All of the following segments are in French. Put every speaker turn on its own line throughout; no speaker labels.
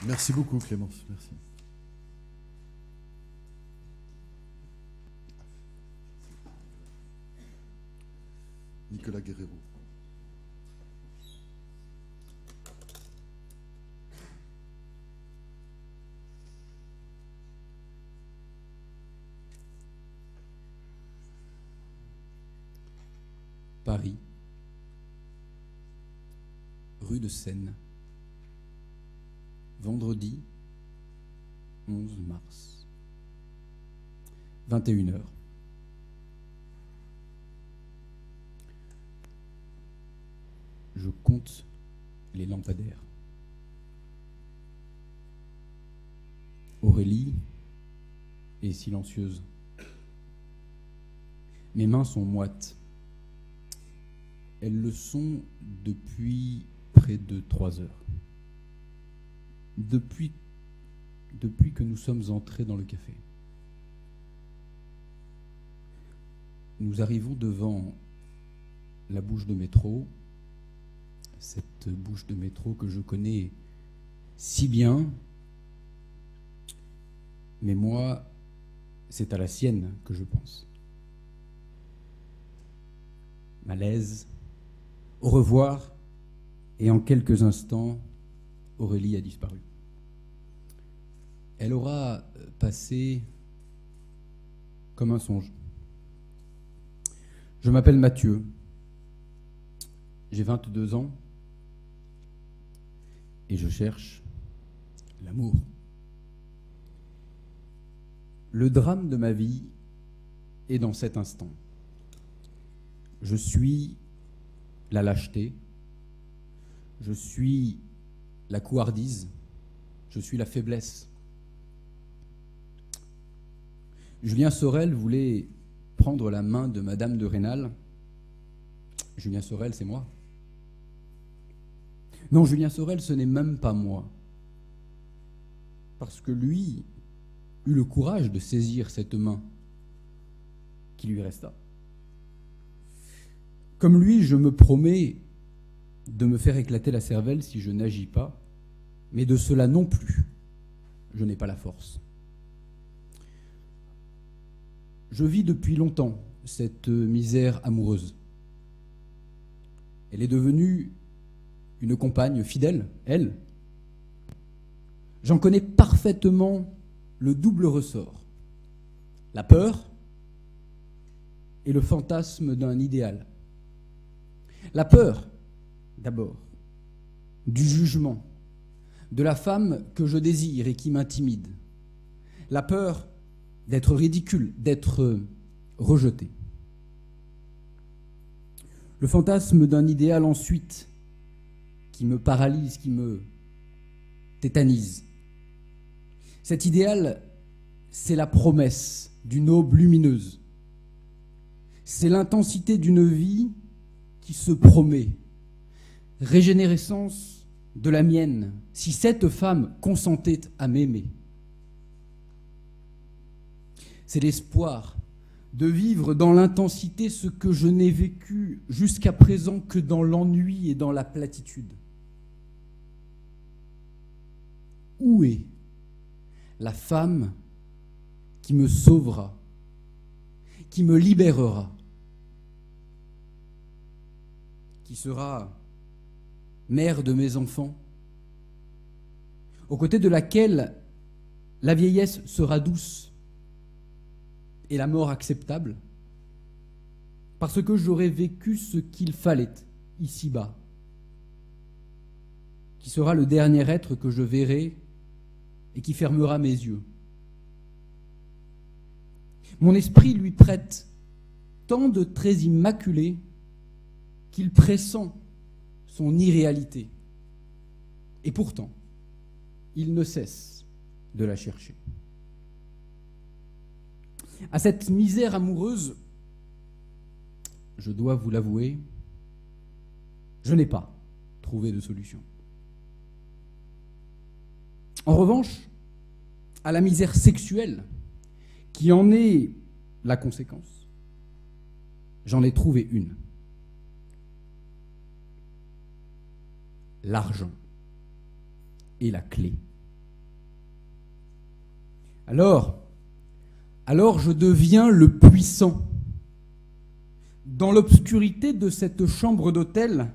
Merci beaucoup Clémence, merci. Nicolas Guerrero.
Paris, rue de Seine, vendredi 11 mars, 21 h. Je compte les lampadaires. Aurélie est silencieuse. Mes mains sont moites. Elles le sont depuis près de 3 heures. Depuis que nous sommes entrés dans le café. Nous arrivons devant la bouche de métro, cette bouche de métro que je connais si bien, mais moi, c'est à la sienne que je pense. Malaise, au revoir, et en quelques instants, Aurélie a disparu. Elle aura passé comme un songe. Je m'appelle Mathieu, j'ai 22 ans et je cherche l'amour. Le drame de ma vie est dans cet instant. Je suis la lâcheté, je suis la couardise, je suis la faiblesse. Julien Sorel voulait prendre la main de Madame de Rênal. Julien Sorel, c'est moi. Non, Julien Sorel, ce n'est même pas moi. Parce que lui eut le courage de saisir cette main qui lui resta. Comme lui, je me promets de me faire éclater la cervelle si je n'agis pas, mais de cela non plus, je n'ai pas la force. Je vis depuis longtemps cette misère amoureuse. Elle est devenue une compagne fidèle, elle. J'en connais parfaitement le double ressort. La peur et le fantasme d'un idéal. La peur, d'abord, du jugement, de la femme que je désire et qui m'intimide. La peur d'être ridicule, d'être rejeté. Le fantasme d'un idéal ensuite, qui me paralyse, qui me tétanise. Cet idéal, c'est la promesse d'une aube lumineuse. C'est l'intensité d'une vie qui se promet. Régénérescence de la mienne, si cette femme consentait à m'aimer. C'est l'espoir de vivre dans l'intensité ce que je n'ai vécu jusqu'à présent que dans l'ennui et dans la platitude. Où est la femme qui me sauvera, qui me libérera, qui sera mère de mes enfants, aux côtés de laquelle la vieillesse sera douce et la mort acceptable, parce que j'aurai vécu ce qu'il fallait ici-bas, qui sera le dernier être que je verrai et qui fermera mes yeux. Mon esprit lui prête tant de traits immaculés qu'il pressent son irréalité. Et pourtant, il ne cesse de la chercher. À cette misère amoureuse, je dois vous l'avouer, je n'ai pas trouvé de solution. En revanche, à la misère sexuelle, qui en est la conséquence, j'en ai trouvé une. L'argent est la clé Alors je deviens le puissant. Dans l'obscurité de cette chambre d'hôtel,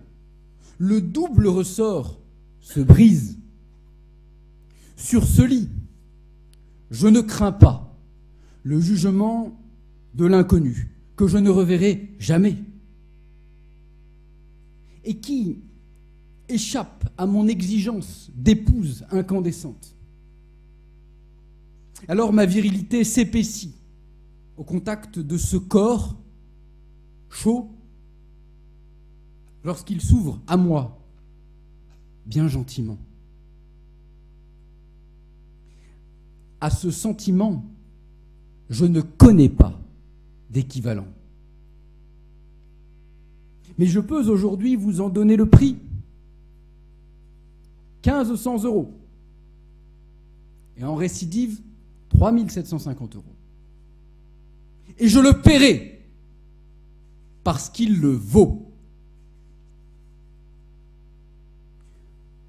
le double ressort se brise. Sur ce lit, je ne crains pas le jugement de l'inconnu, que je ne reverrai jamais, et qui échappe à mon exigence d'épouse incandescente. Alors ma virilité s'épaissit au contact de ce corps chaud lorsqu'il s'ouvre à moi, bien gentiment. À ce sentiment, je ne connais pas d'équivalent. Mais je peux aujourd'hui vous en donner le prix. 1500 €. Et en récidive, 3750 €. Et je le paierai parce qu'il le vaut.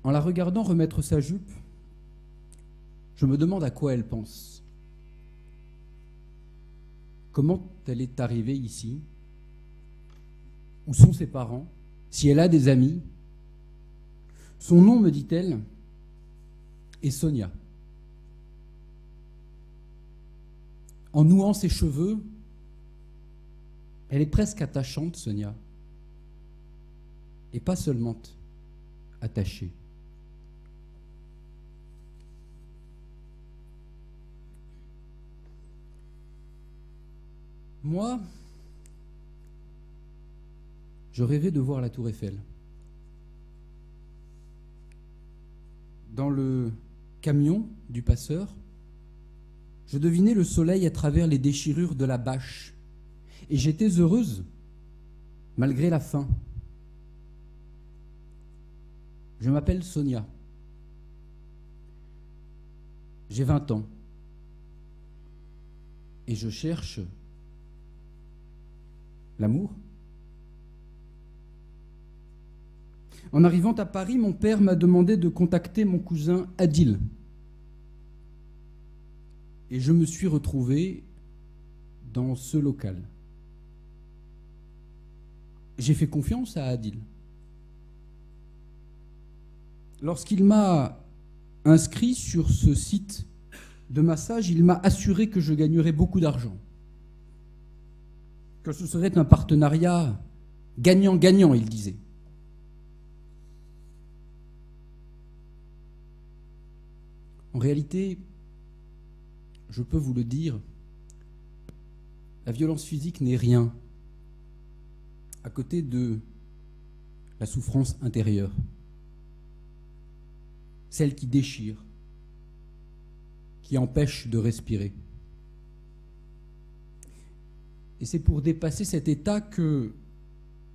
En la regardant remettre sa jupe, je me demande à quoi elle pense. Comment elle est arrivée ici? Où sont ses parents? Si elle a des amis? Son nom, me dit-elle, est Sonia. En nouant ses cheveux, elle est presque attachante, Sonia. Et pas seulement attachée. Moi, je rêvais de voir la Tour Eiffel. Dans le camion du passeur, je devinais le soleil à travers les déchirures de la bâche. Et j'étais heureuse, malgré la faim. Je m'appelle Sonia. J'ai 20 ans. Et je cherche l'amour. En arrivant à Paris, mon père m'a demandé de contacter mon cousin Adil. Et je me suis retrouvé dans ce local. J'ai fait confiance à Adil. Lorsqu'il m'a inscrit sur ce site de massage, il m'a assuré que je gagnerais beaucoup d'argent, que ce serait un partenariat gagnant-gagnant, il disait. En réalité, je peux vous le dire, la violence physique n'est rien à côté de la souffrance intérieure, celle qui déchire, qui empêche de respirer. Et c'est pour dépasser cet état que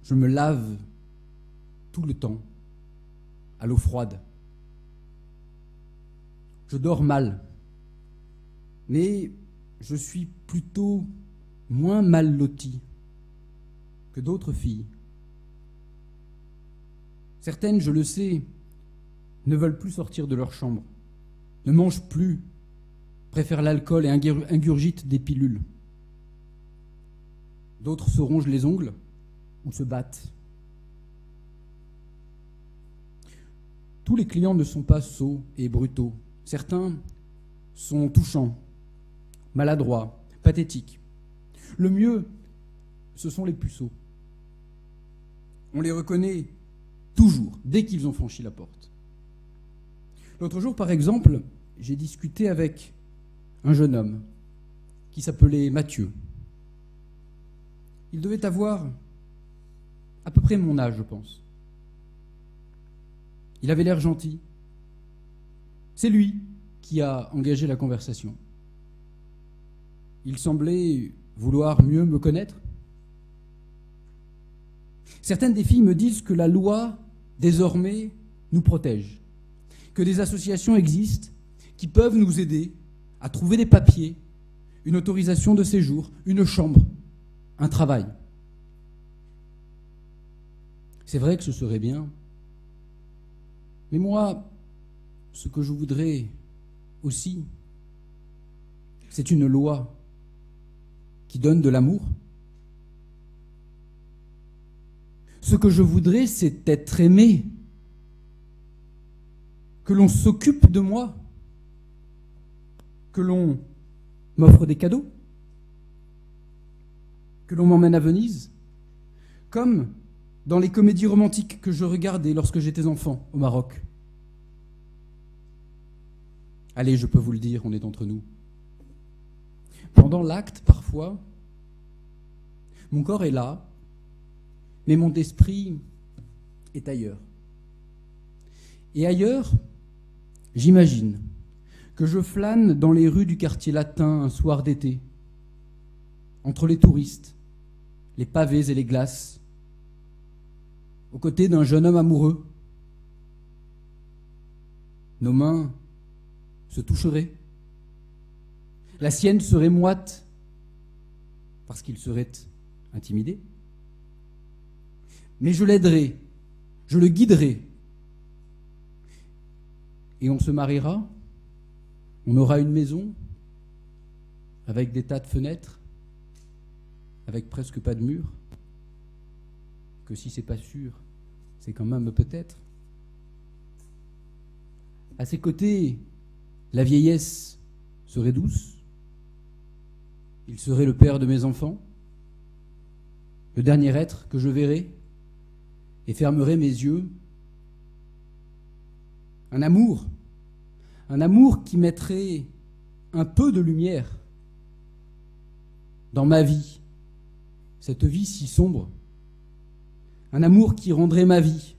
je me lave tout le temps à l'eau froide. Je dors mal, mais je suis plutôt moins mal lotie que d'autres filles. Certaines, je le sais, ne veulent plus sortir de leur chambre, ne mangent plus, préfèrent l'alcool et ingurgitent des pilules. D'autres se rongent les ongles ou se battent. Tous les clients ne sont pas sots et brutaux. Certains sont touchants, maladroits, pathétiques. Le mieux, ce sont les puceaux. On les reconnaît toujours, dès qu'ils ont franchi la porte. L'autre jour, par exemple, j'ai discuté avec un jeune homme qui s'appelait Mathieu. Il devait avoir à peu près mon âge, je pense. Il avait l'air gentil. C'est lui qui a engagé la conversation. Il semblait vouloir mieux me connaître. Certaines des filles me disent que la loi, désormais, nous protège, que des associations existent qui peuvent nous aider à trouver des papiers, une autorisation de séjour, une chambre, un travail. C'est vrai que ce serait bien, mais moi, ce que je voudrais aussi, C'est une loi qui donne de l'amour. Ce que je voudrais, c'est être aimé, que l'on s'occupe de moi, que l'on m'offre des cadeaux, que l'on m'emmène à Venise, comme dans les comédies romantiques que je regardais lorsque j'étais enfant au Maroc. Allez, je peux vous le dire, on est entre nous. Pendant l'acte, parfois, mon corps est là, mais mon esprit est ailleurs. Et ailleurs, j'imagine que je flâne dans les rues du quartier latin un soir d'été, entre les touristes, les pavés et les glaces, aux côtés d'un jeune homme amoureux. Nos mains se toucheraient. La sienne serait moite, parce qu'il serait intimidé. Mais je l'aiderai, je le guiderai. Et on se mariera, on aura une maison, avec des tas de fenêtres, avec presque pas de murs, que si c'est pas sûr, c'est quand même peut-être. À ses côtés, la vieillesse serait douce, il serait le père de mes enfants, le dernier être que je verrai, et fermerai mes yeux. Un amour qui mettrait un peu de lumière dans ma vie, cette vie si sombre. Un amour qui rendrait ma vie,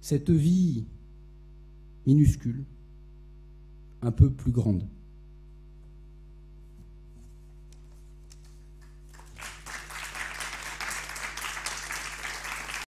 cette vie minuscule, un peu plus grande.